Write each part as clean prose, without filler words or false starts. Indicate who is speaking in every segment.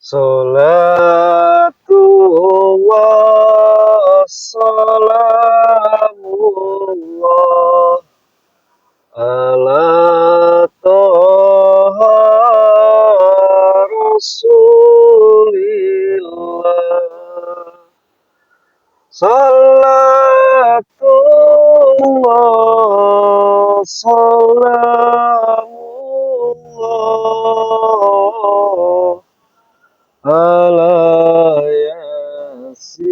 Speaker 1: Salatullah, salamullah, ala toha rasulillah. Salatullah, salamullah, ala yasin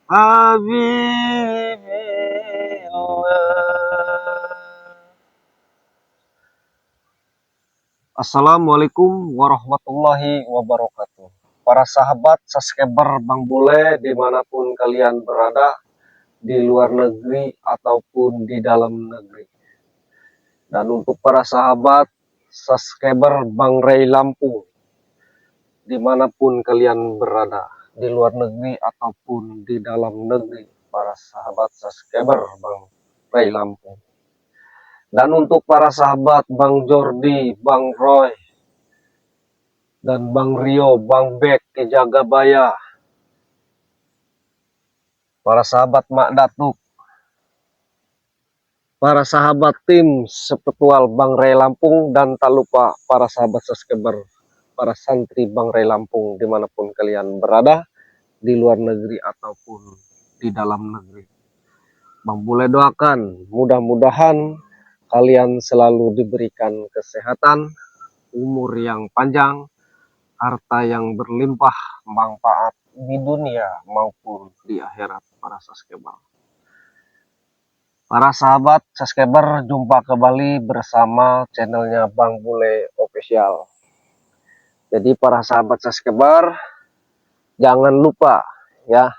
Speaker 1: habibillah. Assalamualaikum warahmatullahi wabarakatuh. Para sahabat subscriber Bang Bule dimanapun kalian berada, di luar negeri ataupun di dalam negeri. Dan untuk para sahabat subscriber Bang Ray Lampung, dimanapun kalian berada, di luar negeri ataupun di dalam negeri, para sahabat subscriber Bang Ray Lampung. Dan untuk para sahabat Bang Jordi, Bang Roy, dan Bang Rio, Bang Bek di Jagabaya, para sahabat Mak Datuk, para sahabat tim sepetual Bang Ray Lampung, dan tak lupa para sahabat subscriber, para santri Bang Ray Lampung dimanapun kalian berada, di luar negeri ataupun di dalam negeri. Bang Bule doakan mudah-mudahan kalian selalu diberikan kesehatan, umur yang panjang, harta yang berlimpah, manfaat di dunia maupun di akhirat para subscriber. Para sahabat subscriber, jumpa kembali bersama channelnya Bang Bule Official. Jadi para sahabat subscriber, jangan lupa ya,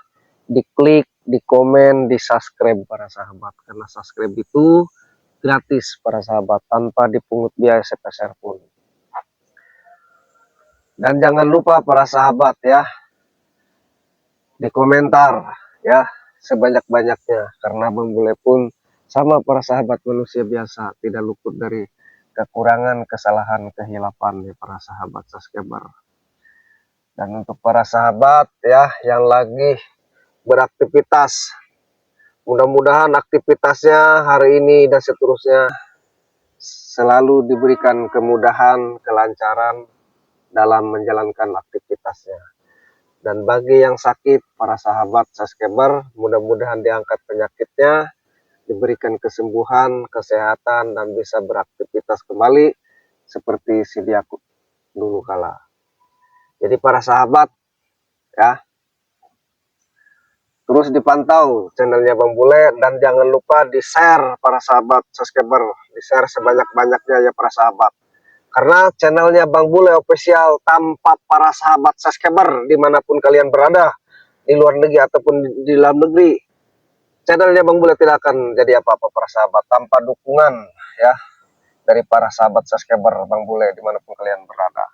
Speaker 1: diklik, di komen, di subscribe para sahabat, karena subscribe itu gratis para sahabat, tanpa dipungut biaya sepeser pun. Dan jangan lupa para sahabat ya, di komentar ya sebanyak-banyaknya, karena Bang Bule pun sama para sahabat manusia biasa, tidak luput dari kekurangan, kesalahan, kehilapan ya para sahabat subscriber. Dan untuk para sahabat ya yang lagi beraktivitas, mudah-mudahan aktivitasnya hari ini dan seterusnya selalu diberikan kemudahan, kelancaran dalam menjalankan aktivitasnya. Dan bagi yang sakit, para sahabat subscriber, mudah-mudahan diangkat penyakitnya, diberikan kesembuhan, kesehatan, dan bisa beraktivitas kembali seperti sedia dulu kala. Jadi para sahabat ya, terus dipantau channelnya Bang Bule, dan jangan lupa di share para sahabat subscriber, di share sebanyak-banyaknya ya para sahabat, karena channelnya Bang Bule Official tanpa para sahabat subscriber dimanapun kalian berada, di luar negeri ataupun di dalam negeri, channelnya Bang Bule tidak akan jadi apa-apa para sahabat, tanpa dukungan ya dari para sahabat subscriber Bang Bule dimanapun kalian berada.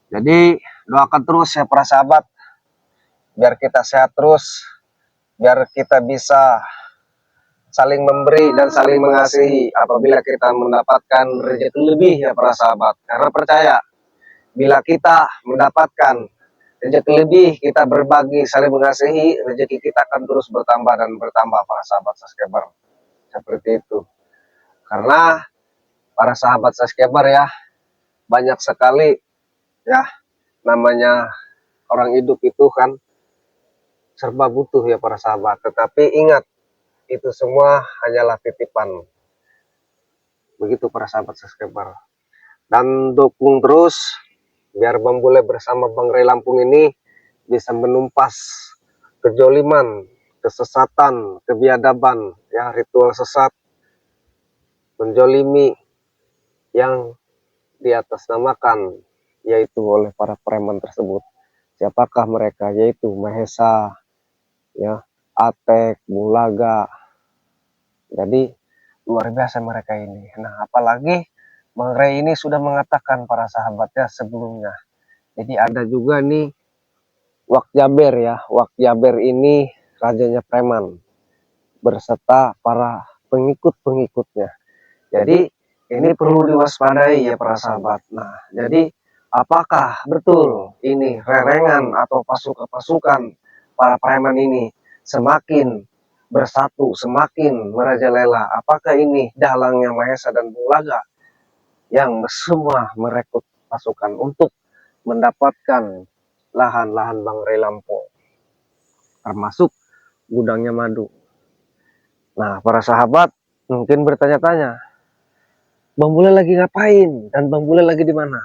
Speaker 1: Jadi doakan terus ya para sahabat, biar kita sehat terus, biar kita bisa saling memberi dan saling mengasihi apabila kita mendapatkan rezeki lebih ya para sahabat. Karena percaya, bila kita mendapatkan rezeki lebih, kita berbagi, saling mengasihi, rezeki kita akan terus bertambah dan bertambah para sahabat subscriber. Seperti itu. Karena para sahabat subscriber ya, banyak sekali ya, namanya orang hidup itu kan serba butuh ya para sahabat. Tetapi ingat, itu semua hanyalah titipan. Begitu para sahabat subscriber. Dan dukung terus biar Bang Bule bersama Bang Ray Lampung ini bisa menumpas kejoliman, kesesatan, kebiadaban ya, ritual sesat, menjolimi yang diatasnamakan yaitu oleh para preman tersebut. Siapakah mereka? Yaitu Mahesa ya, Atek, Bulaga. Jadi luar biasa mereka ini. Nah, apalagi Bang Ray ini sudah mengatakan para sahabatnya sebelumnya. Jadi ada juga nih Wak Jaber ya. Wak Jaber ini rajanya preman berserta para pengikut-pengikutnya. Jadi ini perlu diwaspadai ya para sahabat. Nah, jadi Apakah betul ini rerengan atau pasukan-pasukan para preman ini semakin bersatu, semakin merajalela? Apakah ini dalangnya Mahesa dan Bulaga yang semua merekrut pasukan untuk mendapatkan lahan-lahan Bangrai Lampung, termasuk gudangnya madu? Nah, para sahabat mungkin bertanya-tanya, Bang Bule lagi ngapain dan Bang Bule lagi di mana?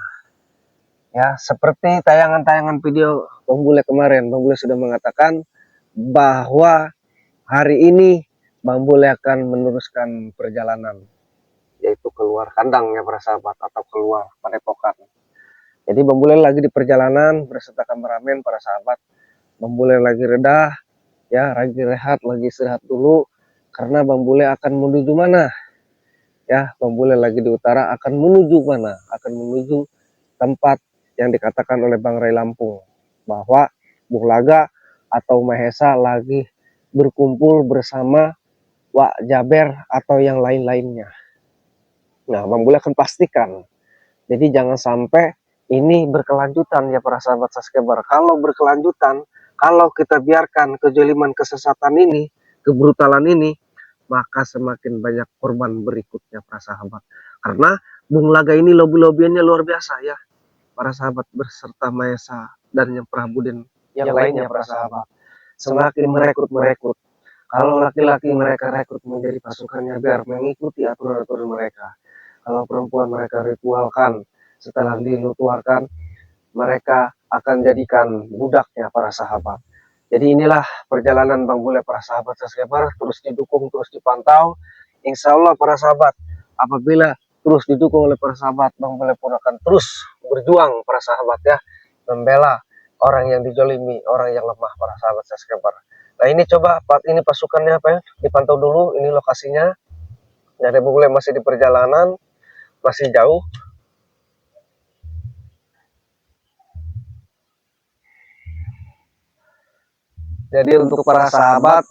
Speaker 1: Ya, seperti tayangan-tayangan video Bang Bule kemarin, Bang Bule sudah mengatakan bahwa hari ini Bang Bule akan meneruskan perjalanan, yaitu keluar kandang ya para sahabat, atau keluar padepokan. Jadi Bang Bule lagi di perjalanan berserta kameramen para sahabat. Bang Bule lagi redah, ya, lagi rehat, lagi istirahat dulu, karena Bang Bule akan menuju mana? Ya, Bang Bule lagi di utara, akan menuju mana? Akan menuju tempat yang dikatakan oleh Bang Ray Lampung bahwa Bulaga atau Mahesa lagi berkumpul bersama Wak Jaber atau yang lain-lainnya. Nah, Bang Bule akan pastikan. Jadi jangan sampai ini berkelanjutan ya para sahabat subscriber. Kalau berkelanjutan, kalau kita biarkan kejoliman, kesesatan ini, kebrutalan ini, maka semakin banyak korban berikutnya para sahabat. Karena Bung Laga ini lobby-lobbyannya luar biasa ya para sahabat, berserta Mahesa dan yang Prabuden yang lainnya para sahabat. Semakin merekrut. Kalau laki-laki mereka rekrut menjadi pasukannya biar mengikuti aturan-aturan mereka. Kalau perempuan mereka ritualkan, setelah dilutuarkan, mereka akan jadikan budaknya para sahabat. Jadi inilah perjalanan Bang Bule para sahabat subscriber, terus didukung, terus dipantau. Insya Allah para sahabat, apabila terus didukung oleh para sahabat, Bang Bule pun akan terus berjuang para sahabat ya, membela orang yang dijolimi, orang yang lemah para sahabat subscriber. Nah ini coba ini pasukannya apa ya, dipantau dulu, ini lokasinya. Dari Bang Bule masih di perjalanan, masih jauh. Jadi untuk para sahabat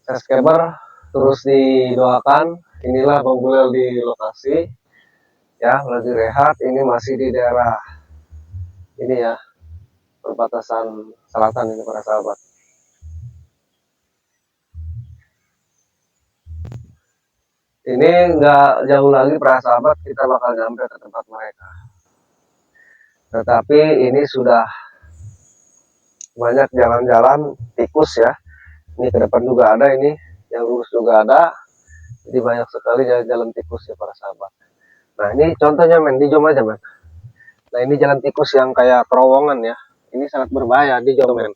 Speaker 1: subscriber terus didoakan. Inilah Bang Bule di lokasi ya, lagi rehat. Ini masih di daerah ini ya, perbatasan selatan ini para sahabat. Ini nggak jauh lagi para sahabat, kita bakal nyampe ke tempat mereka. Tetapi ini sudah banyak jalan-jalan tikus ya. Ini ke depan juga ada, ini yang lurus juga ada. Jadi banyak sekali jalan tikus ya para sahabat. Nah ini contohnya men, dijom aja men. Nah ini jalan tikus yang kayak terowongan ya. Ini sangat berbahaya, dijom men.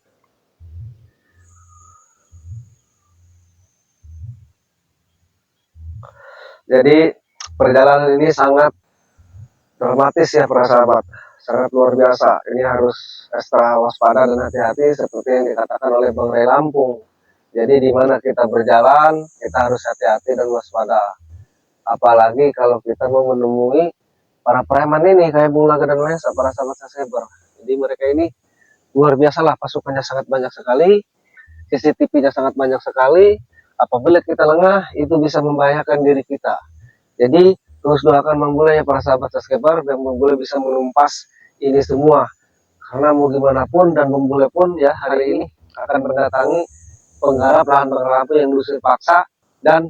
Speaker 1: Jadi perjalanan ini sangat dramatis ya para sahabat, sangat luar biasa. Ini harus ekstra waspada dan hati-hati seperti yang dikatakan oleh Bang Ray Lampung. Jadi di mana kita berjalan, kita harus hati-hati dan waspada. Apalagi kalau kita mau menemui para preman ini kayak Bung Laga dan Mahesa, para sahabat subscriber. Jadi mereka ini luar biasa lah, pasukannya sangat banyak sekali, CCTV-nya sangat banyak sekali. Apabila kita lengah, itu bisa membahayakan diri kita. Jadi terus doakan Bang Bule ya para sahabat subscriber, dan Bang Bule bisa menumpas ini semua. Karena mau gimana pun, dan Bang Bule pun ya hari ini akan mendatangi penggarap lahan Bangrai yang dulu paksa dan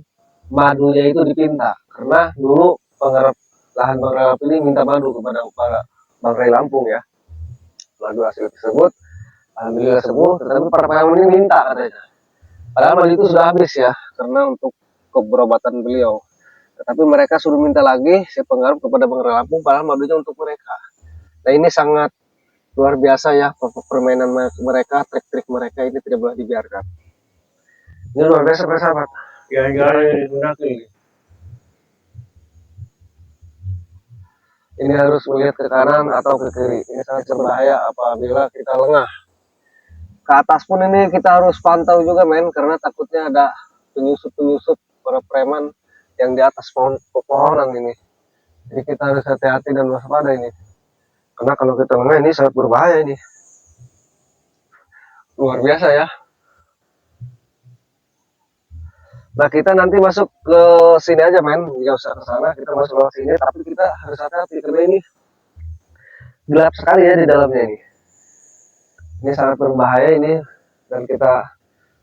Speaker 1: madunya itu dipinta. Karena dulu penggarap lahan Bangrai ini minta madu kepada Bangrai Lampung ya. Madu hasil tersebut alhamdulillah sembuh, tetapi para preman ini minta katanya. Padahal madu itu sudah habis ya, karena untuk keberobatan beliau. Tetapi mereka suruh minta lagi si penggarap kepada Bangrai Lampung, padahal madunya untuk mereka. Nah ini sangat luar biasa ya, permainan mereka, trik-trik mereka ini tidak boleh dibiarkan. Ini luar biasa persahabat. Gara-gara yang digunakan. Ini harus melihat ke kanan atau ke kiri. Ini sangat berbahaya apabila kita lengah. Ke atas pun ini kita harus pantau juga men, karena takutnya ada penyusup-penyusup para preman yang di atas pepohonan ini. Jadi kita harus hati-hati dan waspada ini. Karena kalau kita lengah ini sangat berbahaya ini. Luar biasa ya. Nah kita nanti masuk ke sini aja men, nggak usah ke sana, kita masuk ke sini, tapi kita harus hati-hati karena ini gelap sekali ya di dalamnya ini. Ini sangat berbahaya ini, dan kita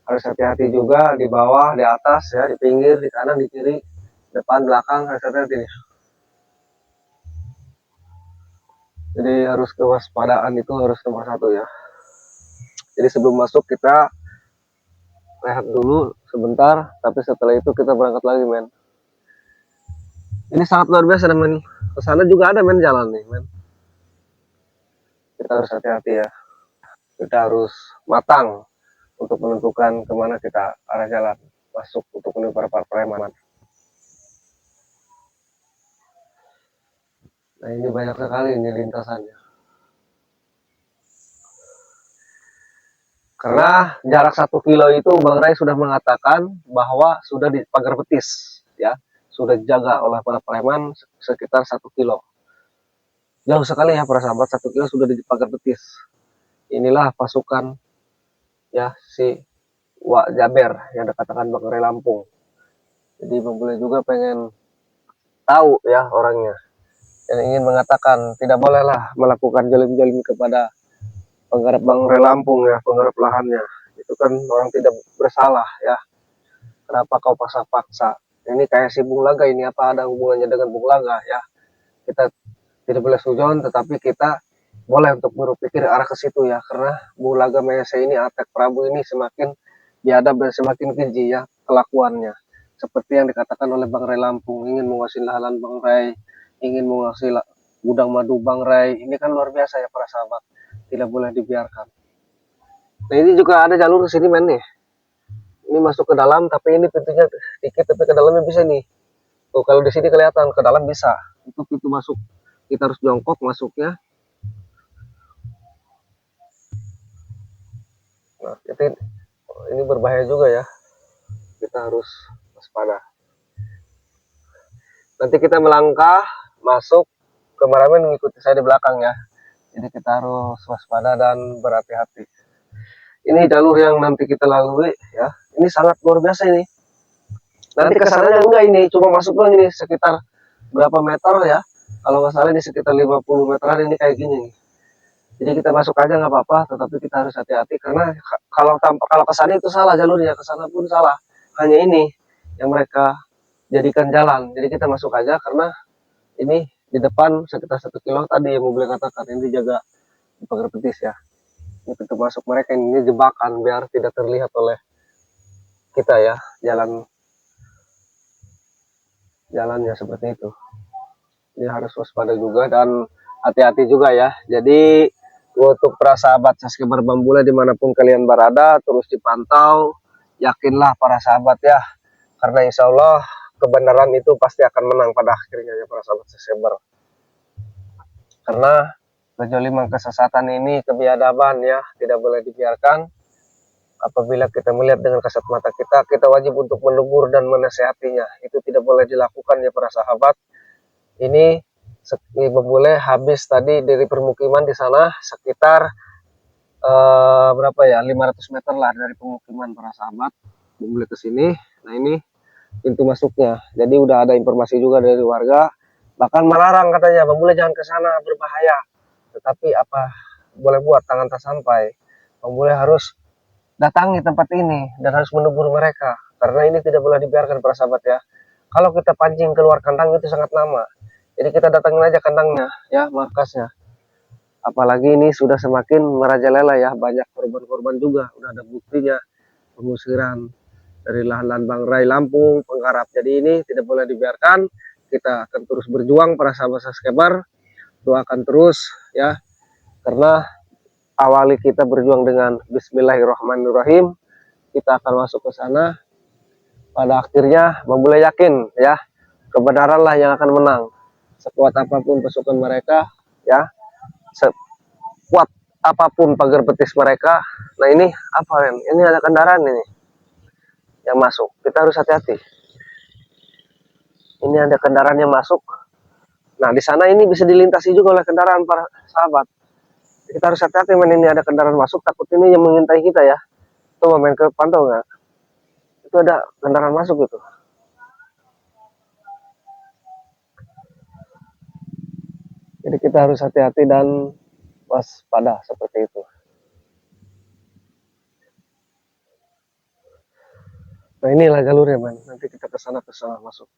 Speaker 1: harus hati-hati juga di bawah, di atas ya, di pinggir, di kanan, di kiri, depan, belakang, harus hati-hati nih. Jadi harus kewaspadaan itu harus nomor satu ya. Jadi sebelum masuk kita rehat dulu sebentar, tapi setelah itu kita berangkat lagi men. Ini sangat luar biasa men. Kesana juga ada men jalan nih men. Kita harus hati-hati ya. Kita harus matang untuk menentukan kemana kita arah jalan masuk untuk menuju para preman. Nah ini banyak sekali ini lintasannya. Karena jarak 1 kilo itu Bang Ray sudah mengatakan bahwa sudah di pagar betis ya, sudah dijaga oleh para preman sekitar 1 kilo. Jauh sekali ya para sahabat, 1 kilo sudah di pagar betis. Inilah pasukan ya si Wak Jaber yang dikatakan Bang Ray Lampung. Jadi Bang Bule juga pengen tahu ya orangnya, yang ingin mengatakan tidak bolehlah melakukan jolim-jolim kepada penggarap Bang Ray Lampung ya, penggarap lahannya. Itu kan orang tidak bersalah ya. Kenapa kau paksa-paksa? Ini kayak si Bung Laga, ini apa ada hubungannya dengan Bung Laga ya? Kita tidak boleh sujon, tetapi kita boleh untuk berpikir arah ke situ ya, karena Bung Laga Mayase ini, Atek Prabu ini semakin biadab dan semakin keji ya kelakuannya. Seperti yang dikatakan oleh Bang Ray Lampung, ingin menguasai lahan Bang Ray, ingin menguasai gudang madu Bang Ray. Ini kan luar biasa ya para sahabat, tidak boleh dibiarkan. Nah ini juga ada jalur ke sini men nih. Ini masuk ke dalam, tapi ini pintunya dikit, tapi ke dalamnya bisa nih. Tuh kalau di sini kelihatan ke dalam bisa. Itu pintu masuk. Kita harus jongkok masuknya. Nah, ini berbahaya juga ya. Kita harus waspada. Nanti kita melangkah masuk, kameramen mengikuti saya di belakang ya. Jadi kita harus waspada dan berhati-hati. Ini jalur yang nanti kita lalui ya. Ini sangat luar biasa ini. Nanti kesananya enggak ini, cuma masuk doang ini sekitar berapa meter ya. Kalau nggak salah ini sekitar 50 meteran ini kayak gini nih. Jadi kita masuk aja nggak apa-apa, tetapi kita harus hati-hati karena kalau kesana itu salah jalurnya, kesana pun salah. Hanya ini yang mereka jadikan jalan. Jadi kita masuk aja karena ini di depan sekitar 1 kilo tadi yang mobil katakan ini dijaga di pagar betis ya. Ini pintu masuk mereka, ini jebakan biar tidak terlihat oleh kita ya jalannya seperti itu. Ini harus waspada juga dan hati-hati juga ya. Jadi untuk para sahabat subscriber Bang Bule dimanapun kalian berada, terus dipantau, yakinlah para sahabat ya, karena insya Allah kebenaran itu pasti akan menang pada akhirnya ya para sahabat subscriber. Karena kejoliman, kesesatan ini, kebiadaban ya, tidak boleh dibiarkan. Apabila kita melihat dengan kasat mata kita, kita wajib untuk menegur dan menasehatinya. Itu tidak boleh dilakukan ya para sahabat. Ini Bang Bule habis tadi dari permukiman di sana sekitar berapa ya, 500 meter lah dari pemukiman para sahabat. Bang Bule ke sini. Nah ini pintu masuknya. Jadi udah ada informasi juga dari warga, bahkan melarang katanya Bang Bule jangan ke sana, berbahaya. Tetapi apa boleh buat, tangan tak sampai. Bang Bule harus datangi tempat ini dan harus menegur mereka, karena ini tidak boleh dibiarkan para sahabat ya. Kalau kita pancing keluar kandang itu sangat lama. Jadi kita datangin aja kandangnya ya, markasnya. Apalagi ini sudah semakin merajalela ya, banyak korban-korban juga. Udah ada buktinya pengusiran dari lahan-lahan Bang Ray Lampung, penggarap. Jadi ini tidak boleh dibiarkan. Kita akan terus berjuang para sahabat subscriber. Doakan terus ya, karena awali kita berjuang dengan Bismillahirrahmanirrahim. Kita akan masuk ke sana. Pada akhirnya Bang Bule yakin ya, kebenaranlah yang akan menang. Sekuat apapun pasukan mereka ya, sekuat apapun pagar betis mereka. Nah ini apa Ren? Ini ada kendaraan ini yang masuk. Kita harus hati-hati. Ini ada kendaraan yang masuk. Nah di sana ini bisa dilintasi juga oleh kendaraan para sahabat. Kita harus hati-hati men, ini ada kendaraan masuk, takut ini yang mengintai kita ya. Tuh main ke pantau nggak? Itu ada kendaraan masuk itu. Jadi kita harus hati-hati dan waspada seperti itu. Nah inilah jalurnya man, nanti kita ke sana masuk.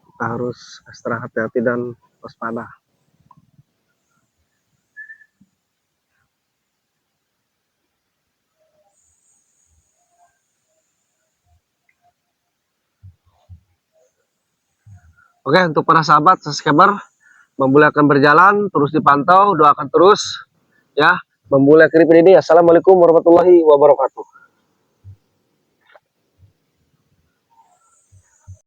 Speaker 1: Kita harus ekstra hati-hati dan waspada. Oke, untuk para sahabat subscriber, Bang Bule akan berjalan, terus dipantau, doakan terus ya. Bang Bule akhiri ini. Assalamualaikum warahmatullahi wabarakatuh.